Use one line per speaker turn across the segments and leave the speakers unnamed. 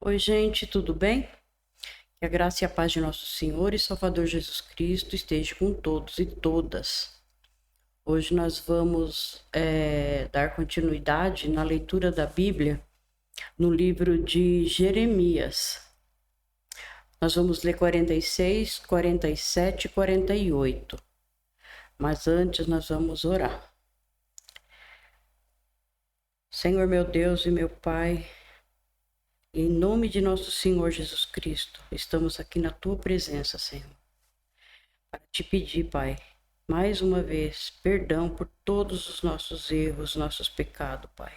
Oi, gente, tudo bem? Que a graça e a paz de nosso Senhor e Salvador Jesus Cristo esteja com todos e todas. Hoje nós vamos dar continuidade na leitura da Bíblia no livro de Jeremias. Nós vamos ler 46, 47 e 48. Mas antes nós vamos orar. Senhor meu Deus e meu Pai, em nome de nosso Senhor Jesus Cristo, estamos aqui na Tua presença, Senhor, para te pedir, Pai, mais uma vez, perdão por todos os nossos erros, nossos pecados, Pai.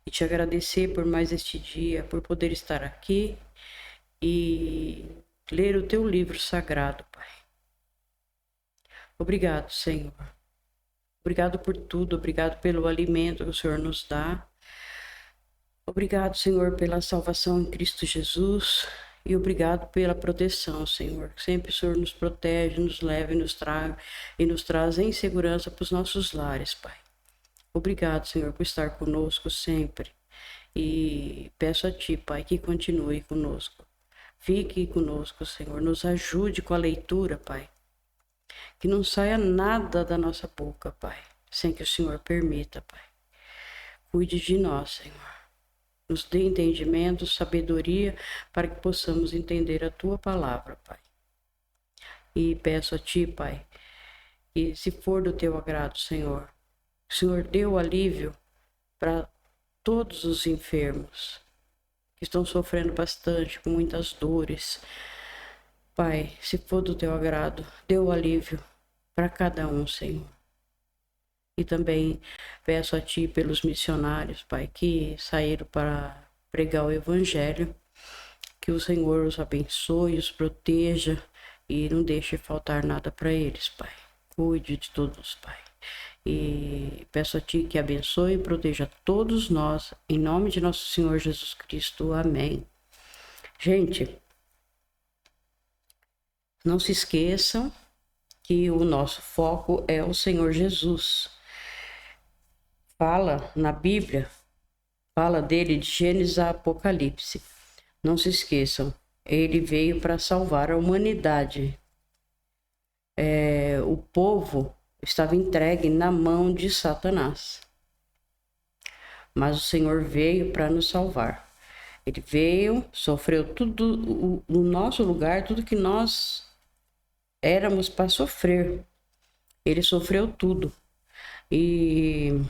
E te agradecer por mais este dia, por poder estar aqui e ler o Teu livro sagrado, Pai. Obrigado, Senhor. Obrigado por tudo, obrigado pelo alimento que o Senhor nos dá. Obrigado, Senhor, pela salvação em Cristo Jesus e obrigado pela proteção, Senhor. Sempre o Senhor nos protege, nos leva e nos traz em segurança para os nossos lares, Pai. Obrigado, Senhor, por estar conosco sempre. E peço a Ti, Pai, que continue conosco. Fique conosco, Senhor. Nos ajude com a leitura, Pai. Que não saia nada da nossa boca, Pai, sem que o Senhor permita, Pai. Cuide de nós, Senhor. Nos dê entendimento, sabedoria, para que possamos entender a Tua palavra, Pai. E peço a Ti, Pai, que se for do Teu agrado, Senhor, o Senhor dê o alívio para todos os enfermos que estão sofrendo bastante, com muitas dores. Pai, se for do Teu agrado, dê o alívio para cada um, Senhor. E também peço a Ti pelos missionários, Pai, que saíram para pregar o Evangelho, que o Senhor os abençoe, os proteja e não deixe faltar nada para eles, Pai. Cuide de todos, Pai. E peço a Ti que abençoe e proteja todos nós, em nome de nosso Senhor Jesus Cristo. Amém. Gente, não se esqueçam que o nosso foco é o Senhor Jesus. Fala na Bíblia, fala dele de Gênesis a Apocalipse. Não se esqueçam, ele veio para salvar a humanidade. O povo estava entregue na mão de Satanás. Mas o Senhor veio para nos salvar. Ele veio, sofreu tudo no nosso lugar, tudo que nós éramos para sofrer. Ele sofreu tudo. E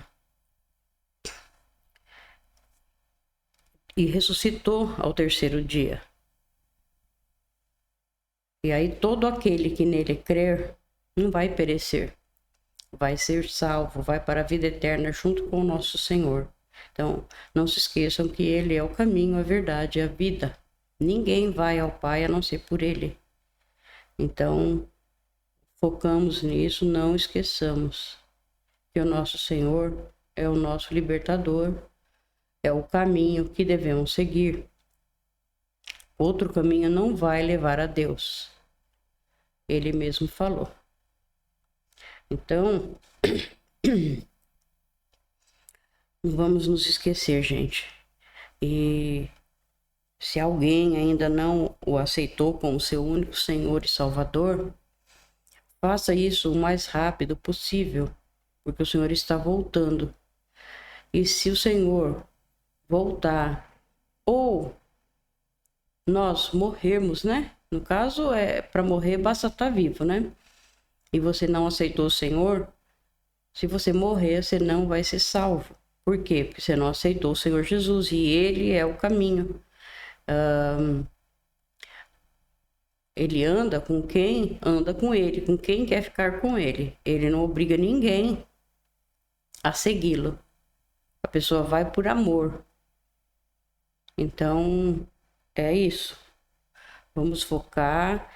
ressuscitou ao terceiro dia. E aí todo aquele que nele crer não vai perecer, vai ser salvo, vai para a vida eterna junto com o nosso Senhor. Então, não se esqueçam que ele é o caminho, a verdade e a vida. Ninguém vai ao Pai a não ser por ele. Então, focamos nisso, não esqueçamos que o nosso Senhor é o nosso libertador, é o caminho que devemos seguir. Outro caminho não vai levar a Deus. Ele mesmo falou. Então, não vamos nos esquecer, gente. E se alguém ainda não o aceitou como seu único Senhor e Salvador, faça isso o mais rápido possível, porque o Senhor está voltando. E se o Senhor voltar, ou nós morrermos, né? No caso, para morrer basta estar vivo, né? E você não aceitou o Senhor, se você morrer, você não vai ser salvo. Por quê? Porque você não aceitou o Senhor Jesus e Ele é o caminho. Ele anda com quem anda com Ele, com quem quer ficar com Ele. Ele não obriga ninguém a segui-lo. A pessoa vai por amor. Então, é isso. Vamos focar.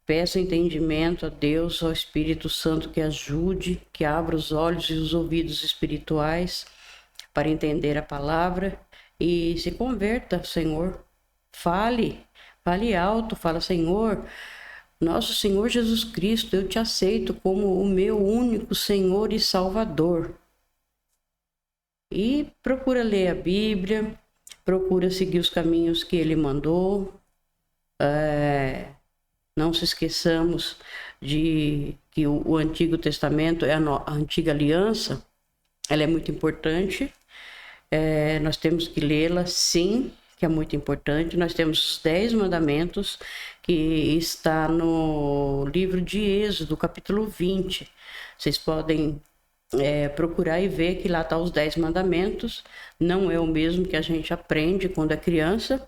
Peço entendimento a Deus, ao Espírito Santo que ajude, que abra os olhos e os ouvidos espirituais para entender a palavra e se converta, Senhor. Fale alto, fala, Senhor, nosso Senhor Jesus Cristo, eu te aceito como o meu único Senhor e Salvador. E procura ler a Bíblia, procura seguir os caminhos que ele mandou. Não se esqueçamos de que o Antigo Testamento é a antiga aliança, ela é muito importante. Nós temos que lê-la, sim, que é muito importante. Nós temos os 10 mandamentos, que está no livro de Êxodo, capítulo 20. Vocês podem procurar e ver que lá está os 10 mandamentos. Não é o mesmo que a gente aprende quando é criança.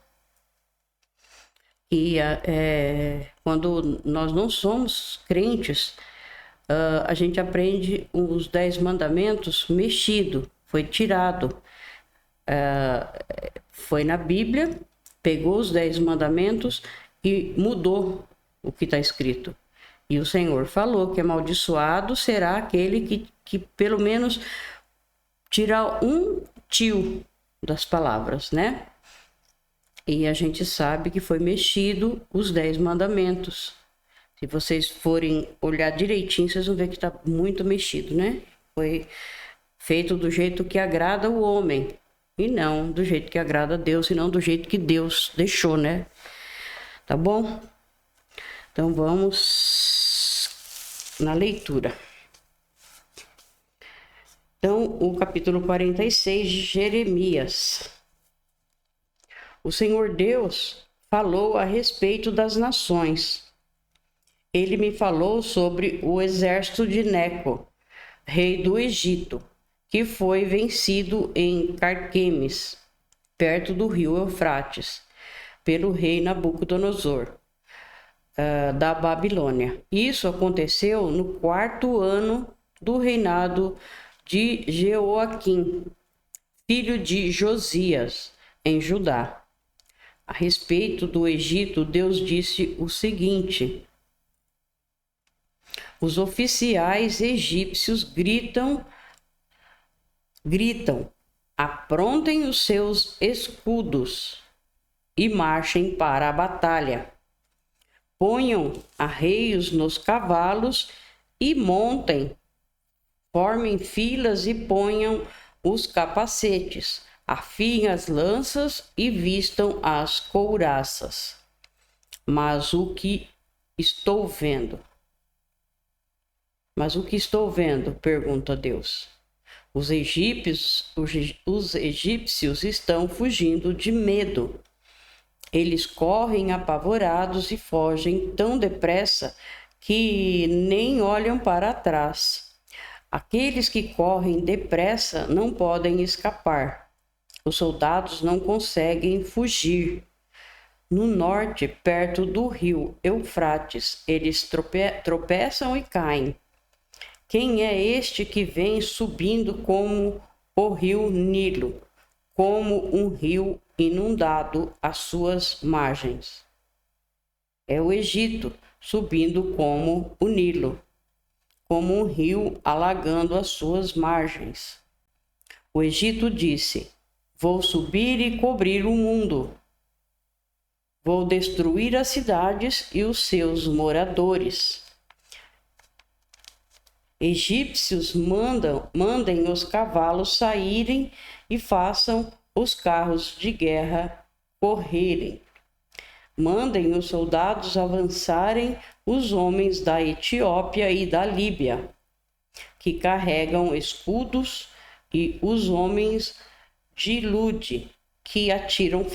E quando nós não somos crentes, a gente aprende os 10 mandamentos mexido, foi tirado. Foi na Bíblia, pegou os 10 mandamentos e mudou o que está escrito. E o Senhor falou que amaldiçoado será aquele que pelo menos tirar um tio das palavras, né? E a gente sabe que foi mexido os 10 mandamentos. Se vocês forem olhar direitinho, vocês vão ver que está muito mexido, né? Foi feito do jeito que agrada o homem. E não do jeito que agrada a Deus, e não do jeito que Deus deixou, né? Tá bom? Então vamos na leitura. Então, o capítulo 46 de Jeremias. O Senhor Deus falou a respeito das nações. Ele me falou sobre o exército de Neco, rei do Egito, que foi vencido em Carquemes, perto do rio Eufrates, pelo rei Nabucodonosor, da Babilônia. Isso aconteceu no 4º ano do reinado de Jeoaquim, filho de Josias, em Judá. A respeito do Egito, Deus disse o seguinte: os oficiais egípcios gritam, aprontem os seus escudos e marchem para a batalha. Ponham arreios nos cavalos e montem, formem filas e ponham os capacetes, afiem as lanças e vistam as couraças. Mas o que estou vendo? Pergunta Deus. Os egípcios estão fugindo de medo. Eles correm apavorados e fogem tão depressa que nem olham para trás. Aqueles que correm depressa não podem escapar. Os soldados não conseguem fugir. No norte, perto do rio Eufrates, eles tropeçam e caem. Quem é este que vem subindo como o rio Nilo, como um rio inundado às suas margens? É o Egito subindo como o Nilo, como um rio alagando as suas margens. O Egito disse: vou subir e cobrir o mundo. Vou destruir as cidades e os seus moradores. Egípcios, mandem os cavalos saírem e façam os carros de guerra correrem. Mandem os soldados avançarem, os homens da Etiópia e da Líbia, que carregam escudos, e os homens de Lude, que atiram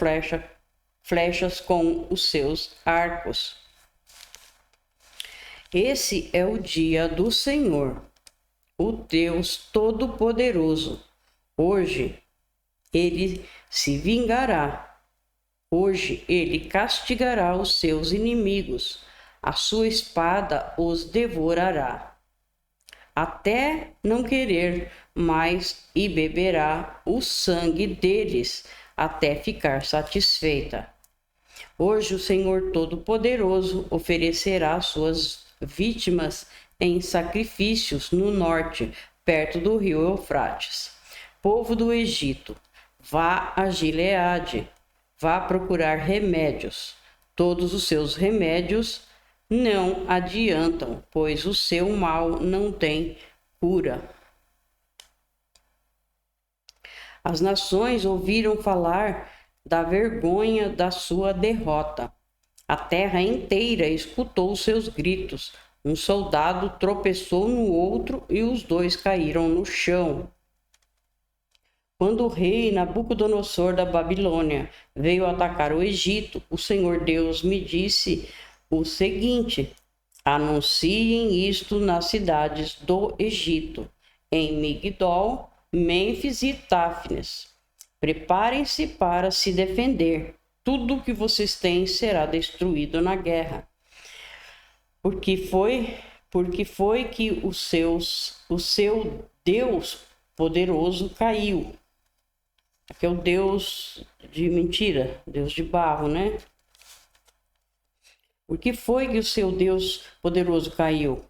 flechas com os seus arcos. Esse é o dia do Senhor, o Deus Todo-Poderoso. Hoje ele se vingará. Hoje ele castigará os seus inimigos. A sua espada os devorará, até não querer mais, e beberá o sangue deles até ficar satisfeita. Hoje o Senhor Todo-Poderoso oferecerá suas vítimas em sacrifícios no norte, perto do rio Eufrates. Povo do Egito, vá a Gileade, vá procurar remédios. Todos os seus remédios não adiantam, pois o seu mal não tem cura. As nações ouviram falar da vergonha da sua derrota. A terra inteira escutou seus gritos. Um soldado tropeçou no outro e os dois caíram no chão. Quando o rei Nabucodonosor da Babilônia veio atacar o Egito, o Senhor Deus me disse o seguinte: anunciem isto nas cidades do Egito, em Migdol, Mênfis e Táfnis. Preparem-se para se defender. Tudo o que vocês têm será destruído na guerra. Porque foi que o seu Deus poderoso caiu. Aqui é o Deus de mentira, Deus de barro, né? Por que foi que o seu Deus poderoso caiu?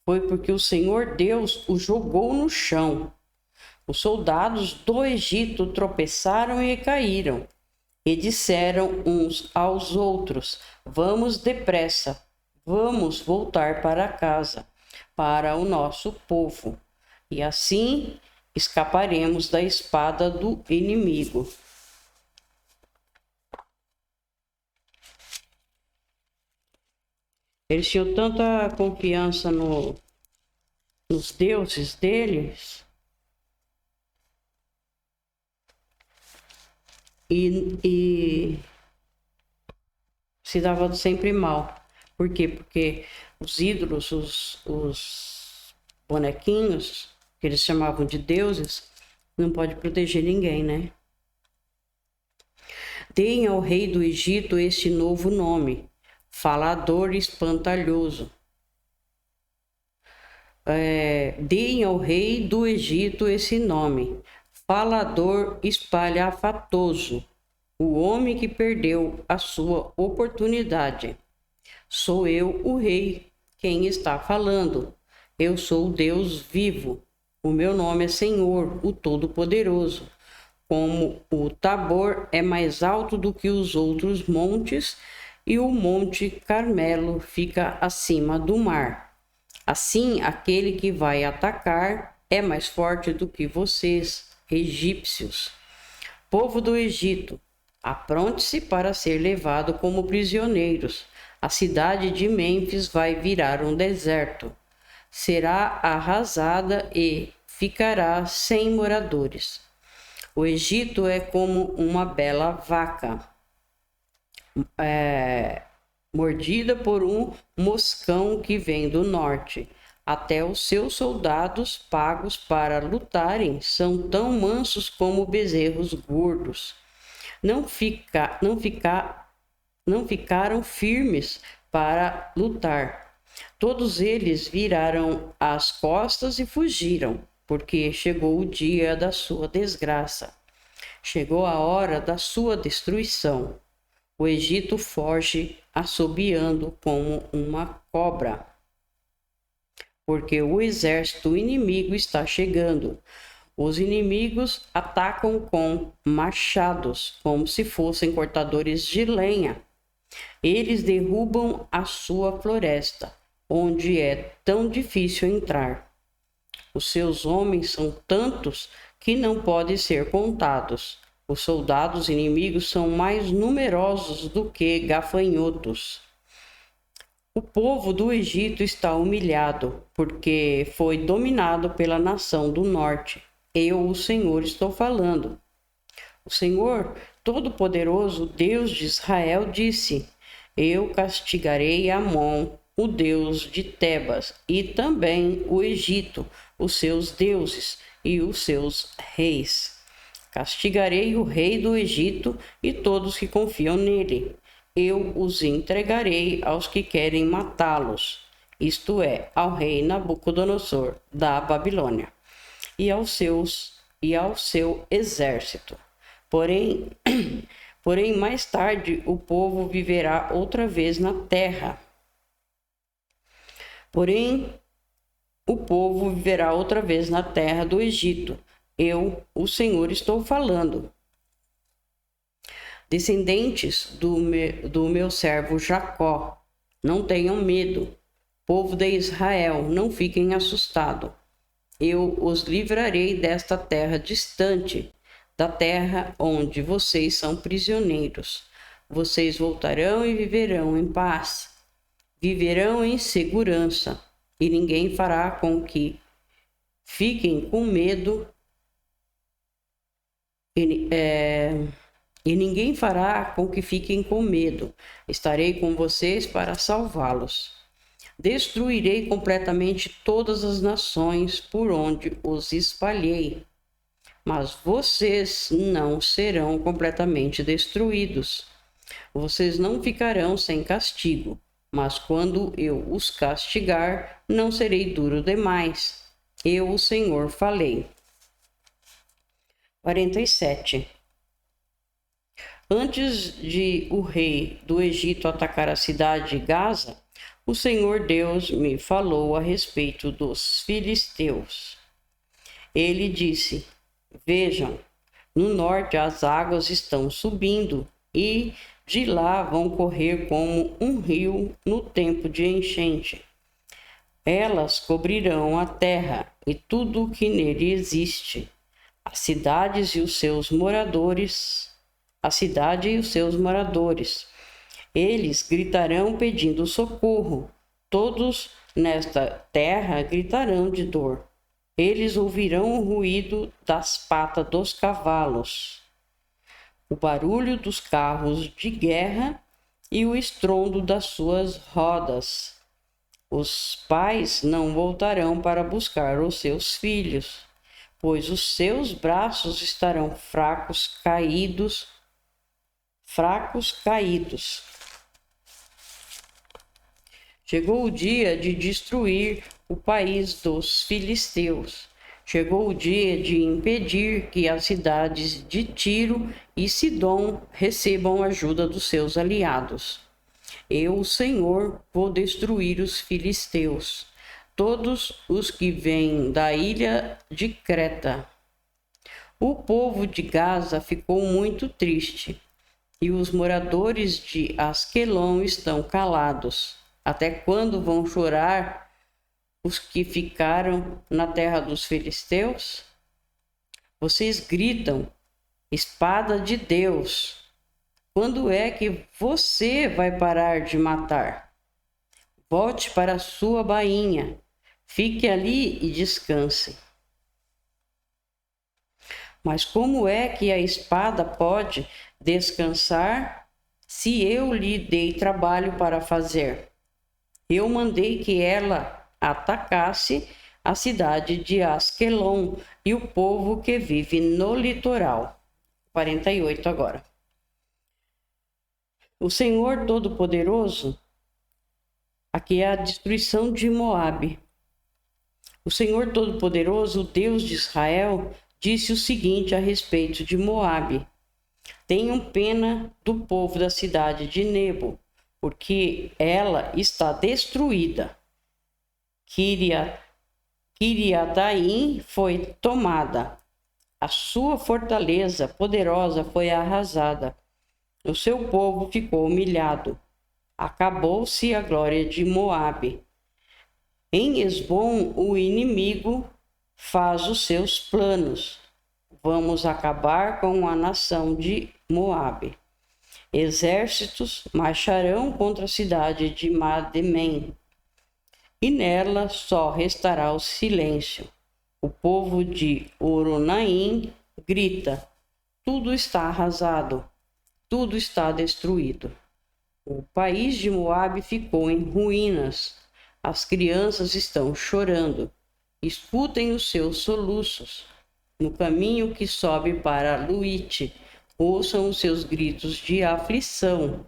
Foi porque o Senhor Deus o jogou no chão. Os soldados do Egito tropeçaram e caíram. E disseram uns aos outros: vamos depressa, vamos voltar para casa, para o nosso povo. E assim escaparemos da espada do inimigo. Eles tinham tanta confiança nos deuses deles e se dava sempre mal. Por quê? Porque os ídolos, os bonequinhos, que eles chamavam de deuses, não pode proteger ninguém, né? Deem ao rei do Egito este novo nome: falador espantalhoso. Deem ao rei do Egito esse nome: falador espalhafatoso, o homem que perdeu a sua oportunidade. Sou eu, o rei, quem está falando. Eu sou o Deus vivo. O meu nome é Senhor, o Todo-Poderoso. Como o Tabor é mais alto do que os outros montes, e o Monte Carmelo fica acima do mar. Assim, aquele que vai atacar é mais forte do que vocês, egípcios. Povo do Egito, apronte-se para ser levado como prisioneiros. A cidade de Mênfis vai virar um deserto. Será arrasada e ficará sem moradores. O Egito é como uma bela vaca, mordida por um moscão que vem do norte. Até os seus soldados pagos para lutarem são tão mansos como bezerros gordos. Não ficaram firmes para lutar. Todos eles viraram as costas e fugiram, porque chegou o dia da sua desgraça. Chegou a hora da sua destruição. O Egito foge assobiando como uma cobra, porque o exército inimigo está chegando. Os inimigos atacam com machados, como se fossem cortadores de lenha. Eles derrubam a sua floresta, onde é tão difícil entrar. Os seus homens são tantos que não podem ser contados. Os soldados inimigos são mais numerosos do que gafanhotos. O povo do Egito está humilhado, porque foi dominado pela nação do norte. Eu, o Senhor, estou falando. O Senhor Todo-Poderoso, Deus de Israel, disse: eu castigarei Amon, o deus de Tebas, e também o Egito, os seus deuses e os seus reis. Castigarei o rei do Egito e todos que confiam nele. Eu os entregarei aos que querem matá-los, isto é, ao rei Nabucodonosor da Babilônia e ao seu exército. Porém, mais tarde o povo viverá outra vez na terra. Do Egito. Eu, o Senhor, estou falando. Descendentes do meu servo Jacó, não tenham medo. Povo de Israel, não fiquem assustados. Eu os livrarei desta terra distante, da terra onde vocês são prisioneiros. Vocês voltarão e viverão em paz, viverão em segurança, e ninguém fará com que fiquem com medo, e ninguém fará com que fiquem com medo. Estarei com vocês para salvá-los. Destruirei completamente todas as nações por onde os espalhei, mas vocês não serão completamente destruídos. Vocês não ficarão sem castigo, mas quando eu os castigar, não serei duro demais. Eu, o Senhor, falei. 47. Antes de o rei do Egito atacar a cidade de Gaza, o Senhor Deus me falou a respeito dos filisteus. Ele disse: Vejam, no norte as águas estão subindo e de lá vão correr como um rio no tempo de enchente. Elas cobrirão a terra e tudo o que nele existe, as cidades e os seus moradores, a cidade e os seus moradores. Eles gritarão pedindo socorro. Todos nesta terra gritarão de dor. Eles ouvirão o ruído das patas dos cavalos, o barulho dos carros de guerra e o estrondo das suas rodas. Os pais não voltarão para buscar os seus filhos, pois os seus braços estarão fracos caídos. Chegou o dia de destruir o país dos filisteus. Chegou o dia de impedir que as cidades de Tiro e Sidom recebam ajuda dos seus aliados. Eu, o Senhor, vou destruir os filisteus, todos os que vêm da ilha de Creta. O povo de Gaza ficou muito triste, e os moradores de Asquelon estão calados. Até quando vão chorar os que ficaram na terra dos filisteus? Vocês gritam, espada de Deus. Quando é que você vai parar de matar? Volte para a sua bainha, fique ali e descanse. Mas como é que a espada pode descansar se eu lhe dei trabalho para fazer? Eu mandei que ela atacasse a cidade de Asquelon e o povo que vive no litoral. 48 agora. O Senhor Todo-Poderoso, aqui é a destruição de Moabe. O Senhor Todo-Poderoso, o Deus de Israel, disse o seguinte a respeito de Moabe: Tenham pena do povo da cidade de Nebo, porque ela está destruída. Kiriataim foi tomada. A sua fortaleza poderosa foi arrasada. O seu povo ficou humilhado. Acabou-se a glória de Moabe. Em Esbom, o inimigo faz os seus planos. Vamos acabar com a nação de Moabe. Exércitos marcharão contra a cidade de Madmen, e nela só restará o silêncio. O povo de Oronaim grita: tudo está arrasado, tudo está destruído. O país de Moabe ficou em ruínas. As crianças estão chorando. Escutem os seus soluços. No caminho que sobe para Luite, ouçam os seus gritos de aflição.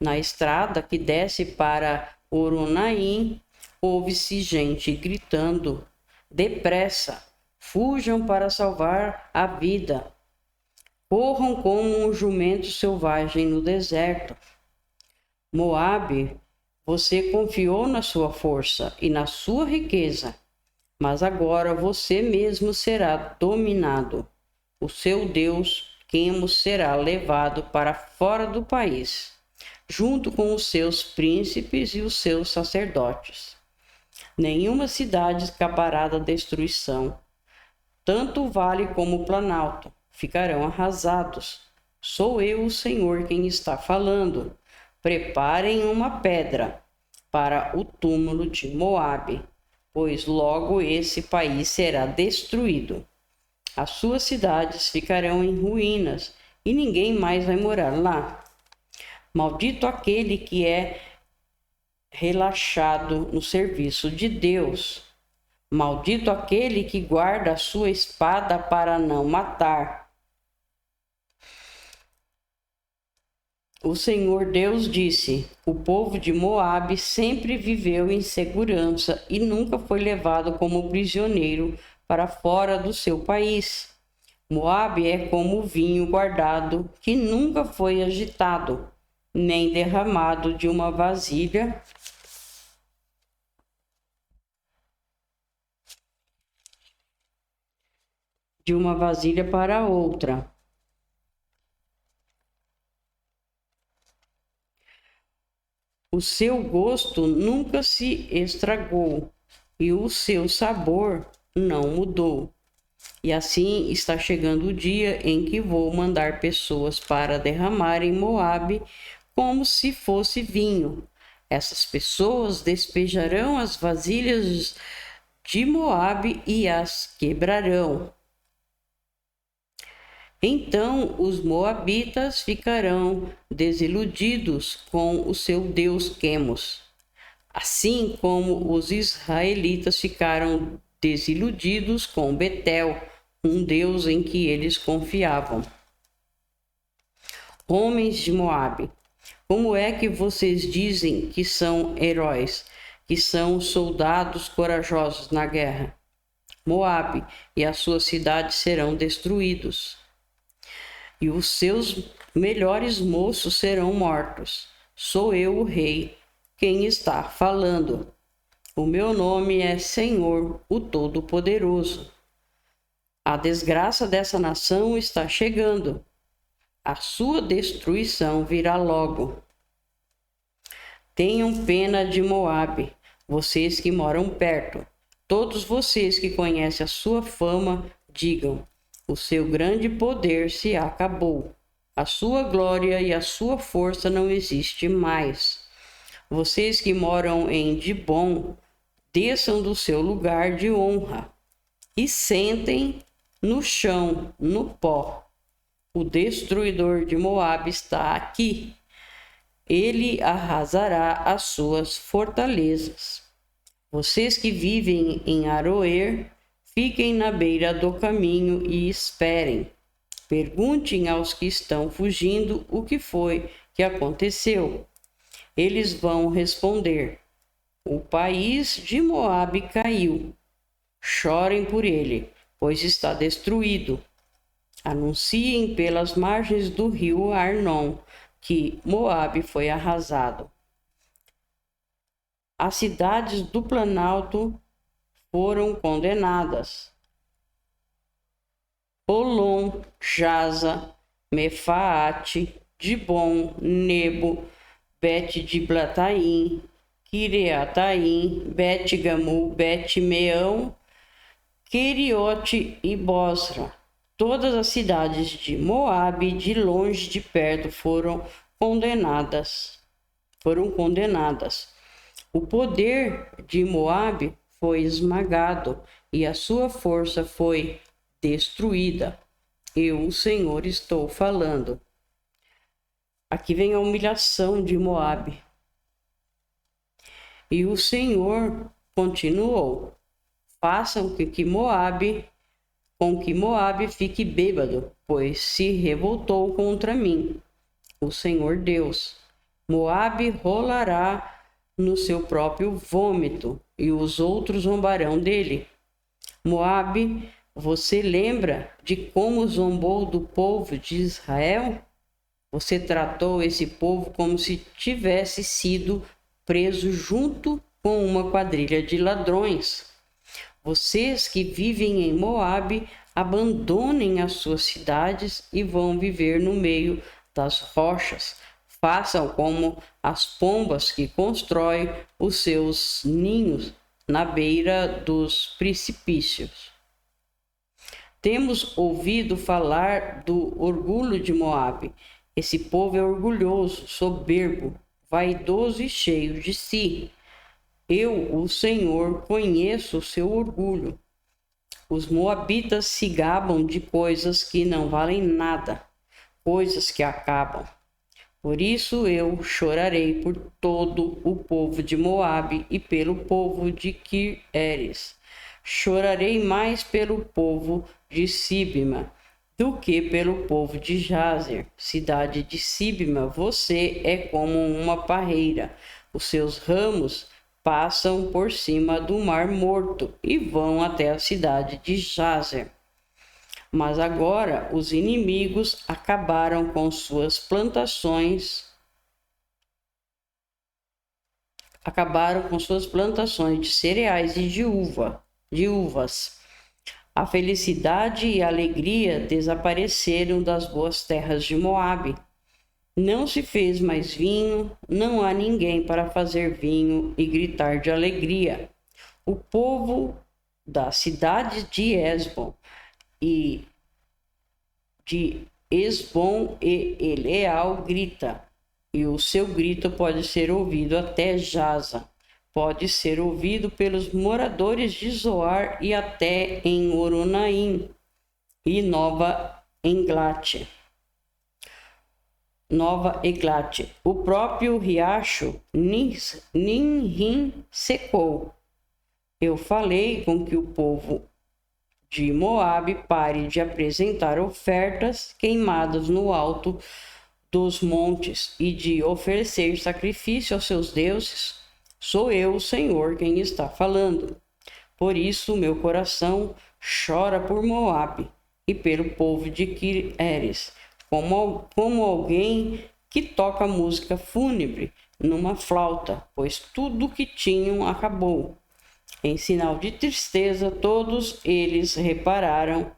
Na estrada que desce para Oronaim, ouve-se gente gritando: depressa, fujam para salvar a vida. Corram como um jumento selvagem no deserto. Moabe, você confiou na sua força e na sua riqueza, mas agora você mesmo será dominado. O seu Deus, Quemos, será levado para fora do país, junto com os seus príncipes e os seus sacerdotes. Nenhuma cidade escapará da destruição, tanto o vale como o planalto. ficarão arrasados. Sou eu, o Senhor, quem está falando. Preparem uma pedra para o túmulo de Moabe, pois logo esse país será destruído. As suas cidades ficarão em ruínas e ninguém mais vai morar lá. Maldito aquele que é relaxado no serviço de Deus. Maldito aquele que guarda a sua espada para não matar. O Senhor Deus disse: o povo de Moabe sempre viveu em segurança e nunca foi levado como prisioneiro para fora do seu país. Moabe é como o vinho guardado, que nunca foi agitado, nem derramado de uma vasilha para outra. O seu gosto nunca se estragou e o seu sabor não mudou. E assim está chegando o dia em que vou mandar pessoas para derramar em Moabe como se fosse vinho. Essas pessoas despejarão as vasilhas de Moabe e as quebrarão. Então os moabitas ficarão desiludidos com o seu Deus Quemos, assim como os israelitas ficaram desiludidos com Betel, um Deus em que eles confiavam. Homens de Moabe, como é que vocês dizem que são heróis, que são soldados corajosos na guerra? Moabe e as suas cidades serão destruídos, e os seus melhores moços serão mortos. Sou eu, o rei, quem está falando. O meu nome é Senhor, o Todo-Poderoso. A desgraça dessa nação está chegando. A sua destruição virá logo. Tenham pena de Moabe, vocês que moram perto. Todos vocês que conhecem a sua fama, digam: o seu grande poder se acabou. A sua glória e a sua força não existe mais. Vocês que moram em Dibon, desçam do seu lugar de honra e sentem no chão, no pó. O destruidor de Moabe está aqui. Ele arrasará as suas fortalezas. Vocês que vivem em Aroer, fiquem na beira do caminho e esperem. Perguntem aos que estão fugindo o que foi que aconteceu. Eles vão responder: o país de Moabe caiu. Chorem por ele, pois está destruído. Anunciem pelas margens do rio Arnon que Moabe foi arrasado. As cidades do Planalto foram condenadas. Olom, Jaza, Mefaate, Dibon, Nebo, Bet-Diblataim, Quireataim, Bet-Gamu, Bet-Meão, Queriote e Bosra. Todas as cidades de Moabe, de longe e de perto, foram condenadas. O poder de Moabe foi esmagado e a sua força foi destruída. Eu, o Senhor, estou falando. Aqui vem a humilhação de Moabe. E o Senhor continuou: façam com que Moabe fique bêbado, pois se revoltou contra mim, o Senhor Deus. Moabe rolará no seu próprio vômito, e os outros zombarão dele. Moabe, você lembra de como zombou do povo de Israel? Você tratou esse povo como se tivesse sido preso junto com uma quadrilha de ladrões. Vocês que vivem em Moabe, abandonem as suas cidades e vão viver no meio das rochas. Façam como as pombas que constroem os seus ninhos na beira dos precipícios. Temos ouvido falar do orgulho de Moabe. Esse povo é orgulhoso, soberbo, vaidoso e cheio de si. Eu, o Senhor, conheço o seu orgulho. Os moabitas se gabam de coisas que não valem nada, coisas que acabam. Por isso eu chorarei por todo o povo de Moabe e pelo povo de Kir-Eres. Chorarei mais pelo povo de Sibma do que pelo povo de Jazer. Cidade de Sibma, você é como uma parreira. Os seus ramos passam por cima do mar morto e vão até a cidade de Jazer. Mas agora os inimigos acabaram com suas plantações, de cereais e de uvas. A felicidade e a alegria desapareceram das boas terras de Moabe. Não se fez mais vinho, não há ninguém para fazer vinho e gritar de alegria. O povo da cidade de Esbom e de Esbom e Eleal grita, e o seu grito pode ser ouvido até Jaza, pode ser ouvido pelos moradores de Zoar e até em Oronaim e Nova Eglate. O próprio riacho Ninrim secou. Eu falei com que o povo de Moabe pare de apresentar ofertas queimadas no alto dos montes e de oferecer sacrifício aos seus deuses. Sou eu, o Senhor, quem está falando. Por isso meu coração chora por Moabe e pelo povo de Kir-Eres, como alguém que toca música fúnebre numa flauta, pois tudo que tinham acabou. Em sinal de tristeza, todos eles raparam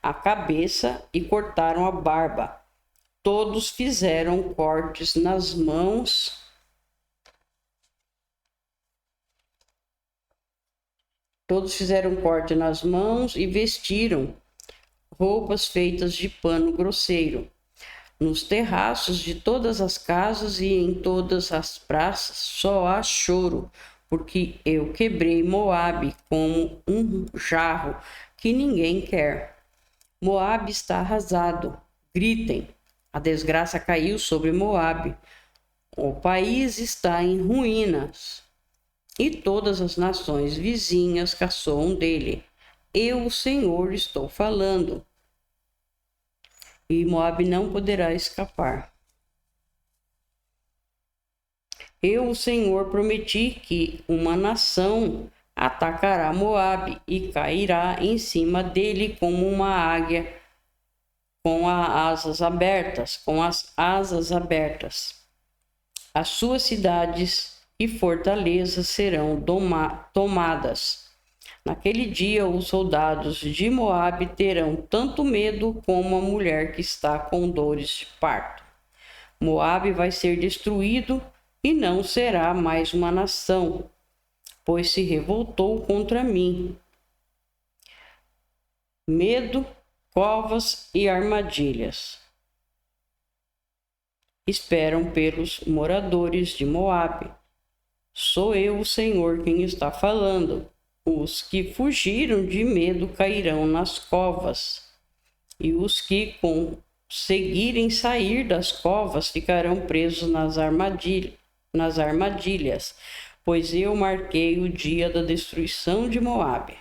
a cabeça e cortaram a barba. Todos fizeram cortes nas mãos e vestiram roupas feitas de pano grosseiro. Nos terraços de todas as casas e em todas as praças só há choro, porque eu quebrei Moabe como um jarro que ninguém quer. Moabe está arrasado. Gritem, a desgraça caiu sobre Moabe. O país está em ruínas e todas as nações vizinhas caçoam dele. Eu, o Senhor, estou falando. E Moabe não poderá escapar. Eu, o Senhor, prometi que uma nação atacará Moabe e cairá em cima dele como uma águia com as asas abertas. As suas cidades e fortalezas serão tomadas. Naquele dia, os soldados de Moabe terão tanto medo como a mulher que está com dores de parto. Moabe vai ser destruído e não será mais uma nação, pois se revoltou contra mim. Medo, covas e armadilhas esperam pelos moradores de Moabe. Sou eu, o Senhor, quem está falando. Os que fugiram de medo cairão nas covas, e os que conseguirem sair das covas ficarão presos nas armadilhas, pois eu marquei o dia da destruição de Moabe.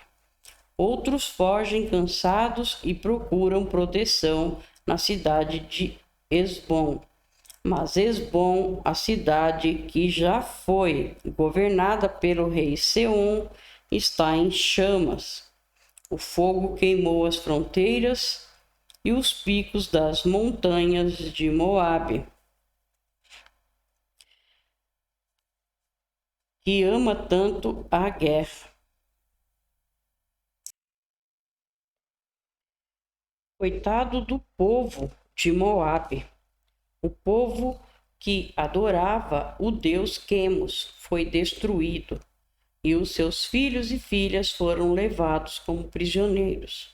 Outros fogem cansados e procuram proteção na cidade de Esbom. Mas Esbom, a cidade que já foi governada pelo rei Seom, está em chamas. O fogo queimou as fronteiras e os picos das montanhas de Moabe. Que ama tanto a guerra. Coitado do povo de Moabe. O povo que adorava o deus Quemos foi destruído. e os seus filhos e filhas foram levados como prisioneiros.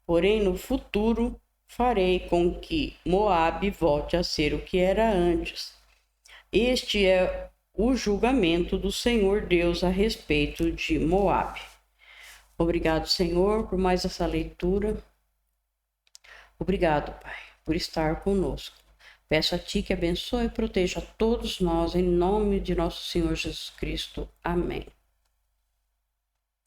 Porém, no futuro, farei com que Moabe volte a ser o que era antes. Este é o julgamento do Senhor Deus a respeito de Moabe. Obrigado, Senhor, por mais essa leitura. Obrigado, Pai, por estar conosco. Peço a Ti que abençoe e proteja todos nós, em nome de nosso Senhor Jesus Cristo. Amém.